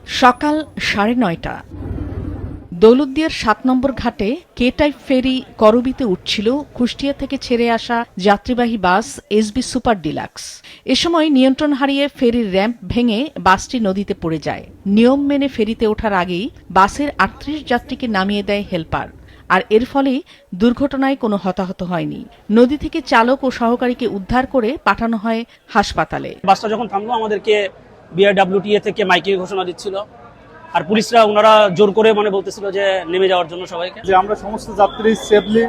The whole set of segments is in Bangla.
সকাল 9:30 দৌলতদিয়ার 7 নম্বর ঘাটে কে টাইপ ফেরি করবিতে উঠছিল কুষ্টিয়া থেকে ছেড়ে আসা যাত্রীবাহী বাস এসবি সুপার ডিলাক্স। এ সময় নিয়ন্ত্রণ হারিয়ে ফেরির র্যাম্প ভেঙে বাসটি নদীতে পড়ে যায়। নিয়ম মেনে ফেরিতে ওঠার আগেই বাসের 38 যাত্রীকে নামিয়ে দেয় হেলপার। আর এর ফলে দুর্ঘটনায় কোনো হতাহত হয়নি। নদী থেকে চালক ও সহকারীকে উদ্ধার করে পাঠানো হয় হাসপাতালে। বাসটা যখন থামলো আমাদেরকে বিআরডব্লিউটিএ থেকে মাইকে ঘোষণা দিচ্ছিল, আর পুলিশরা ওনারা জোর করে বলতেছিল যে নেমে যাওয়ার জন্য সবাইকে। যে আমরা সমস্ত যাত্রী সেফলি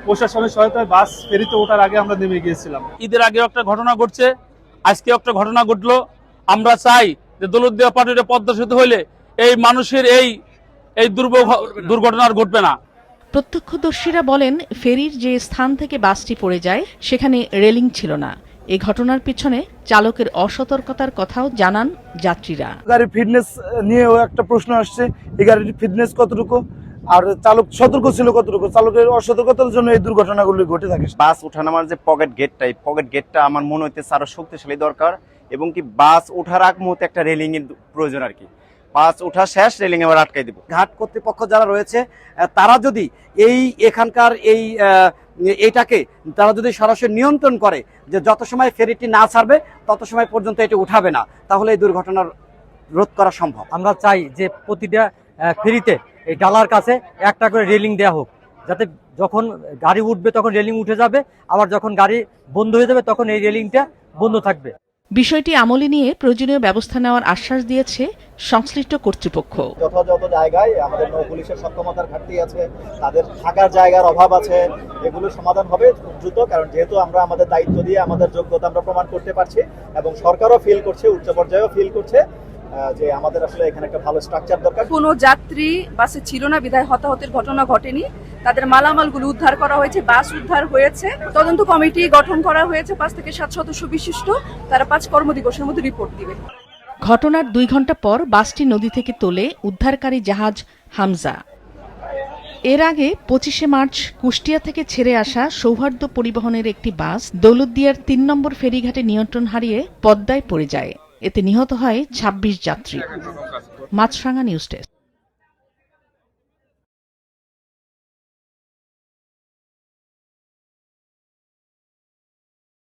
প্রশাসনের সহায়তায় বাস ফেরিতে ওঠার আগে আমরা নেমে গিয়েছিলাম। ঈদের আগেও একটা ঘটনা ঘটছে, আজকেও একটা ঘটনা ঘটলো। আমরা চাই যে দৌলতদিয়া পাটুরিয়া পদ্মা সেতু হইলে এই মানুষের এই দুর্ঘটনা আর ঘটবে না। প্রত্যক্ষদর্শীরা বলেন, ফেরির যে স্থান থেকে বাসটি পড়ে যায় সেখানে রেলিং ছিল না। এই ঘটনার পিছনে চালকের অসতর্কতার কথাও জানান যাত্রীরা। গাড়ির ফিটনেস নিয়েও একটা প্রশ্ন আসছে, এই গাড়ির ফিটনেস কতটুকু আর চালক সতর্ক ছিল কতটুকু, চালকের অসতর্কতার জন্য এই দুর্ঘটনাগুলি ঘটে থাকে। বাস ওঠানামার যে পকেট গেটটা আমার মনে হইতেছে আরো শক্তিশালী দরকার, এবং কি বাস ওঠার আগ মুহূর্তে একটা রেলিং এর প্রয়োজন আর কি। বাস ওঠা শেষ, রেলিং এবার আটকাই দিব। ঘাট কর্তৃপক্ষ যারা রয়েছে তারা যদি এখানকার এইটাকে তারা যদি সরাসরি নিয়ন্ত্রণ করে যে যত সময় ফেরিটি না ছাড়বে তত সময় পর্যন্ত এটি উঠাবে না, তাহলে এই দুর্ঘটনার রোধ করা সম্ভব। আমরা চাই যে প্রতিটা ফেরিতে এই ডালার কাছে একটা করে রেলিং দেওয়া হোক, যাতে যখন গাড়ি উঠবে তখন রেলিং উঠে যাবে, আবার যখন গাড়ি বন্ধ হয়ে যাবে তখন এই রেলিংটা বন্ধ থাকবে। বিষয়টি আমলে নিয়ে প্রয়োজনীয় ব্যবস্থা নেওয়ার আশ্বাস দিয়েছে সংশ্লিষ্ট কর্তৃপক্ষ। যথাযথ জায়গায় আমাদের নৌ পুলিশের সক্ষমতার ঘাটতি আছে, তাদের থাকার জায়গার অভাব আছে, এগুলো সমাধান হবে খুব দ্রুত। কারণ যেহেতু আমরা আমাদের দায়িত্ব দিয়ে আমাদের যোগ্যতা আমরা প্রমাণ করতে পারছি, এবং সরকারও ফিল করছে, উচ্চ পর্যায়েও ফিল করছে যে আমাদের আসলে এখানে একটা ভালো স্ট্রাকচার দরকার। কোনো যাত্রী বাসে ছিল না বিধায় হতাহতের ঘটনা ঘটেনি। তাদের মালামালগুলো উদ্ধার করা হয়েছে, বাস উদ্ধার হয়েছে। তদন্ত কমিটি গঠন করা হয়েছে 5 থেকে 7 সদস্য বিশিষ্ট, তারা 5 কর্মদিবসের মধ্যে রিপোর্ট দিবে। ঘটনার 2 ঘণ্টা পর বাসটি নদী থেকে তোলে উদ্ধারকারী জাহাজ হামজা। এর আগে 25শে মার্চ কুষ্টিয়া থেকে ছেড়ে আসা সৌহার্দ্য পরিবহনের একটি বাস দৌলতদিয়ার 3 নম্বর ফেরিঘাটে নিয়ন্ত্রণ হারিয়ে পদ্মায় পড়ে যায়। এতে নিহত হয় 26 যাত্রী। মাছরাঙা নিউজ ডেস্ক।